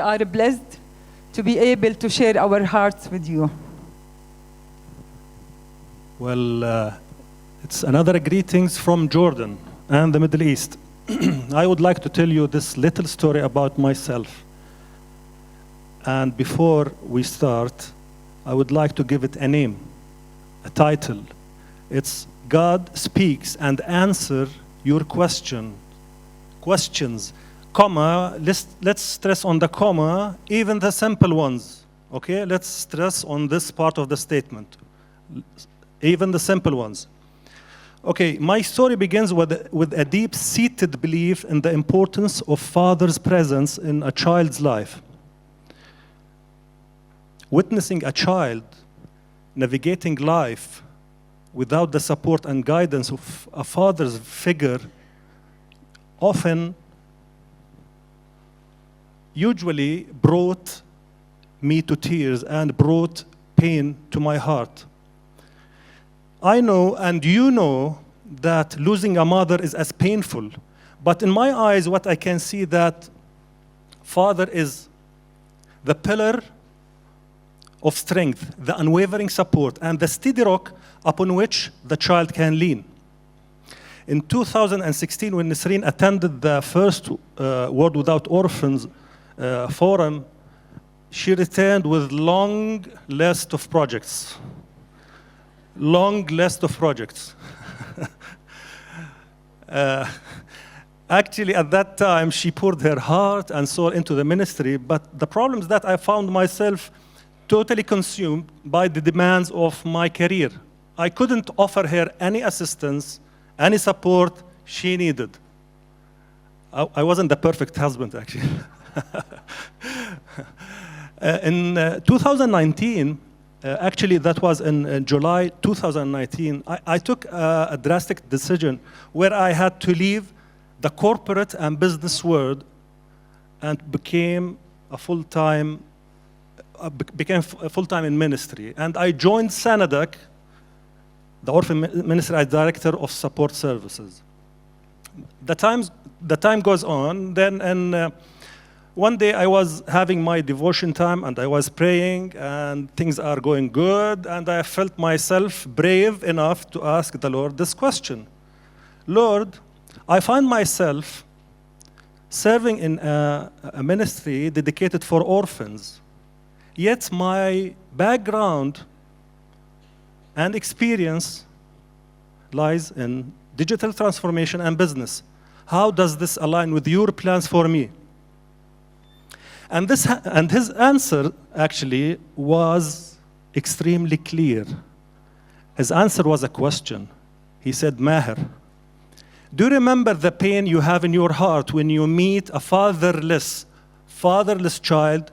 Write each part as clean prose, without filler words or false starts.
are blessed to be able to share our hearts with you. Well, it's another greetings from Jordan and the Middle East. I would like to tell you this little story about myself. And before we start, I would like to give it a name, a title. It's God Speaks and Answer Your Questions, comma, let's stress on the comma, even the simple ones, okay? Let's stress on this part of the statement, even the simple ones. Okay, my story begins with a deep-seated belief in the importance of father's presence in a child's life. Witnessing a child navigating life without the support and guidance of a father's figure usually brought me to tears and brought pain to my heart. I know, and you know, that losing a mother is as painful. But in my eyes, what I can see that father is the pillar of strength, the unwavering support, and the steady rock upon which the child can lean. In 2016, when Nisreen attended the first World Without Orphans forum, she returned with long list of projects. Long list of projects. Actually, at that time, she poured her heart and soul into the ministry, but the problem is that I found myself totally consumed by the demands of my career. I couldn't offer her any assistance, any support she needed. I wasn't the perfect husband, actually. In 2019, actually, that was in July 2019, I took a drastic decision where I had to leave the corporate and business world and became full-time in ministry. And I joined Sanadak, the Orphan Ministry as Director of Support Services. The time goes on, then one day I was having my devotion time and I was praying and things are going good, and I felt myself brave enough to ask the Lord this question. Lord, I find myself serving in a ministry dedicated for orphans, yet my background and experience lies in digital transformation and business. How does this align with your plans for me? And his answer actually was extremely clear. His answer was a question. He said, Maher, do you remember the pain you have in your heart when you meet a fatherless child?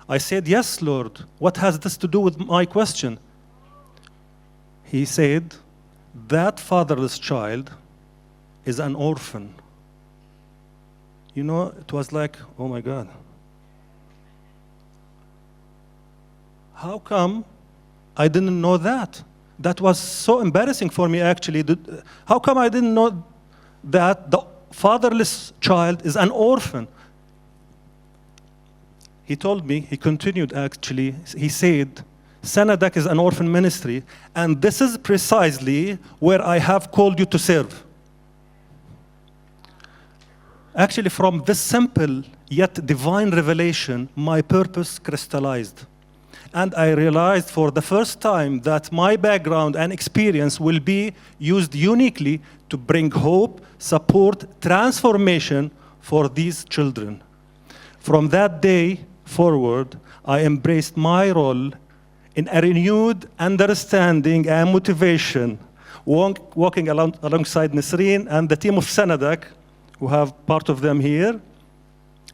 I said, yes, Lord. What has this to do with my question? He said, that fatherless child is an orphan. You know, it was like, oh my God. How come I didn't know that? That was so embarrassing for me, actually. How come I didn't know that the fatherless child is an orphan? He told me, he continued actually, he said, Sanadak is an orphan ministry, and this is precisely where I have called you to serve. Actually, from this simple yet divine revelation, my purpose crystallized. And I realized for the first time that my background and experience will be used uniquely to bring hope, support, transformation for these children. From that day forward, I embraced my role in a renewed understanding and motivation, walking alongside Nisreen and the team of Sanadak, who have part of them here,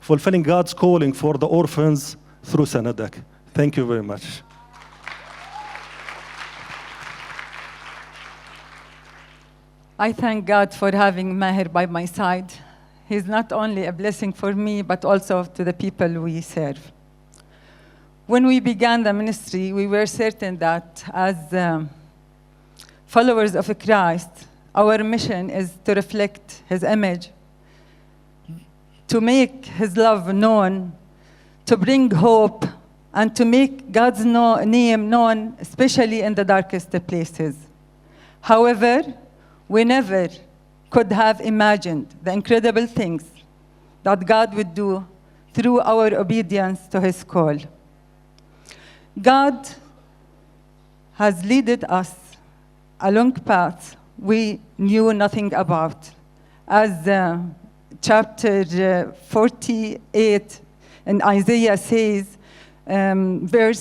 fulfilling God's calling for the orphans through Sanadak. Thank you very much. I thank God for having Maher by my side. He's not only a blessing for me, but also to the people we serve. When we began the ministry, we were certain that as followers of Christ, our mission is to reflect His image, to make His love known to bring hope, and to make God's name known, especially in the darkest places. However, we never could have imagined the incredible things that God would do through our obedience to his call. God has led us along paths we knew nothing about. As chapter 48 in Isaiah says, verse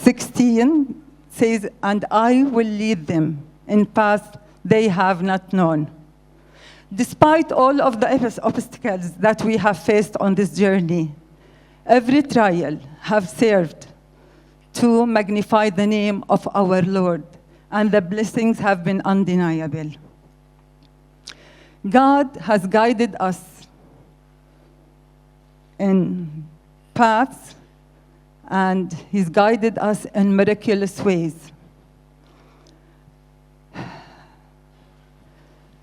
16 says, "And I will lead them in paths they have not known." Despite all of the obstacles that we have faced on this journey, every trial have served to magnify the name of our Lord, and the blessings have been undeniable. God has guided us in paths, and he's guided us in miraculous ways.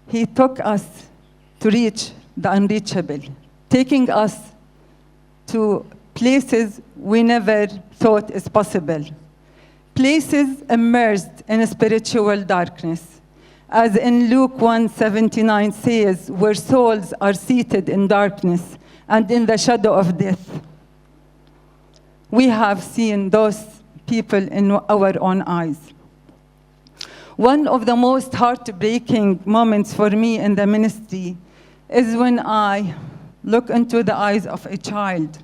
He took us to reach the unreachable, taking us to places we never thought is possible, places immersed in a spiritual darkness. As in Luke 1:79 says, where souls are seated in darkness and in the shadow of death. We have seen those people in our own eyes. One of the most heartbreaking moments for me in the ministry is when I look into the eyes of a child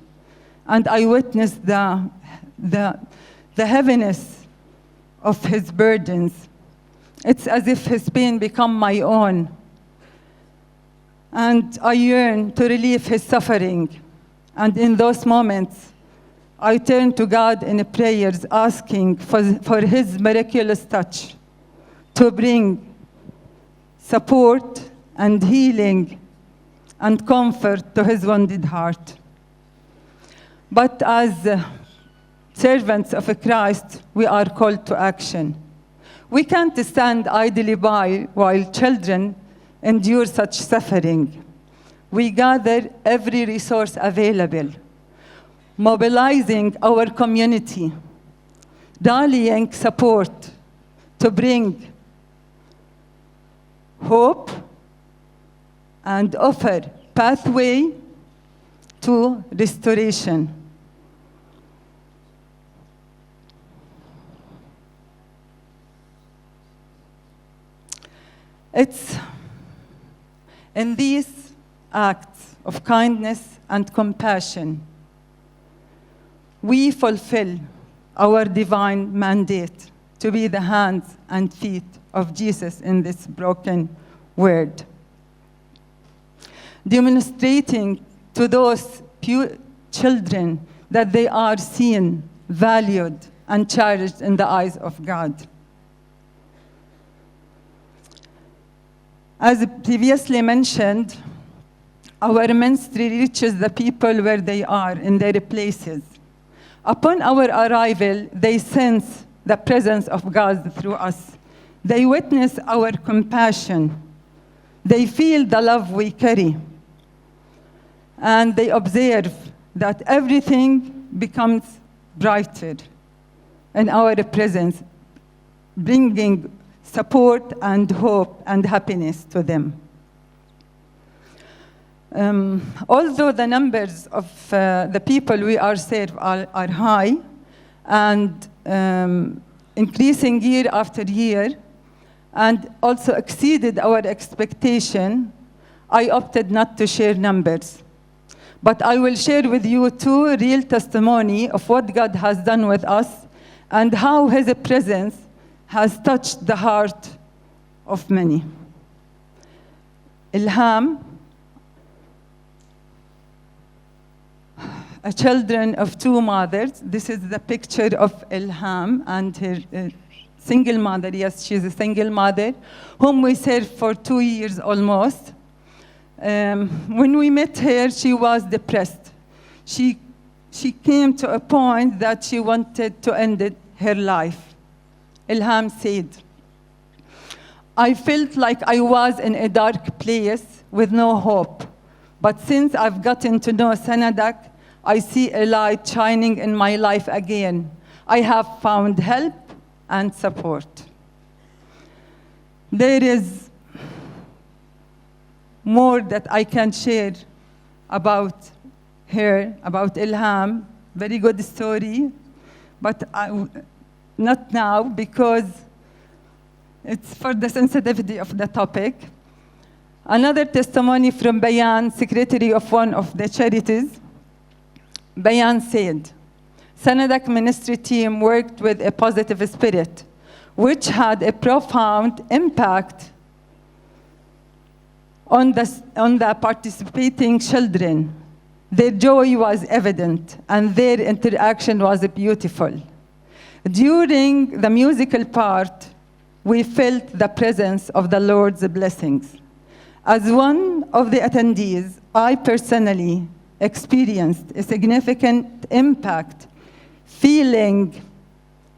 and I witness the heaviness of his burdens. It's as if his pain become my own. And I yearn to relieve his suffering. And in those moments, I turn to God in prayers, asking for his miraculous touch to bring support and healing and comfort to his wounded heart. But as servants of Christ, we are called to action. We can't stand idly by while children endure such suffering. We gather every resource available, mobilizing our community, rallying support to bring hope and offer pathway to restoration. It's in these acts of kindness and compassion we fulfill our divine mandate to be the hands and feet of Jesus in this broken world, demonstrating to those children that they are seen, valued, and cherished in the eyes of God. As previously mentioned, our ministry reaches the people where they are, in their places. Upon our arrival, they sense the presence of God through us. They witness our compassion. They feel the love we carry. And they observe that everything becomes brighter in our presence, bringing support and hope and happiness to them. Although the numbers of the people we are served are high and increasing year after year, and also exceeded our expectation, I opted not to share numbers. But I will share with you two real testimony of what God has done with us and how his presence has touched the heart of many. Ilham, a children of two mothers. This is the picture of Ilham and her single mother. Yes, she's a single mother, whom we served for 2 years almost. When we met her, she was depressed. She came to a point that she wanted to end her life. Ilham said, "I felt like I was in a dark place with no hope. But since I've gotten to know Sanadak, I see a light shining in my life again. I have found help and support. There is more that I can share about her, about Ilham. Very good story, but not now because it's for the sensitivity of the topic. Another testimony from Bayan, secretary of one of the charities. Bayan said, Sanadak ministry team worked with a positive spirit, which had a profound impact on the participating children. Their joy was evident, and their interaction was beautiful. During the musical part, we felt the presence of the Lord's blessings. As one of the attendees, I personally experienced a significant impact, feeling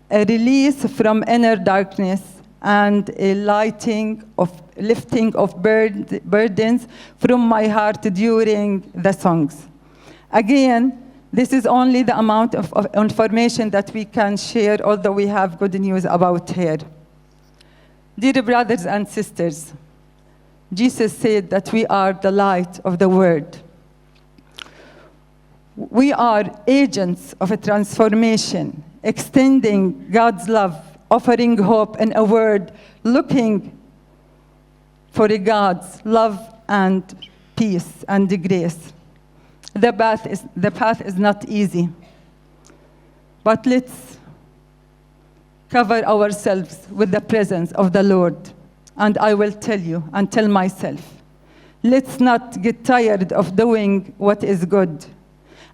a release from inner darkness and a lifting of burdens from my heart during the songs. Again, this is only the amount of information that we can share, although we have good news about her. Dear brothers and sisters, Jesus said that we are the light of the world. We are agents of a transformation, extending God's love, offering hope in a world looking for God's love and peace and grace. The path is not easy, but let's cover ourselves with the presence of the Lord. And I will tell you and tell myself, let's not get tired of doing what is good.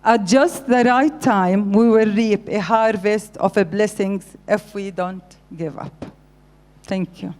At just the right time, we will reap a harvest of blessings if we don't give up. Thank you.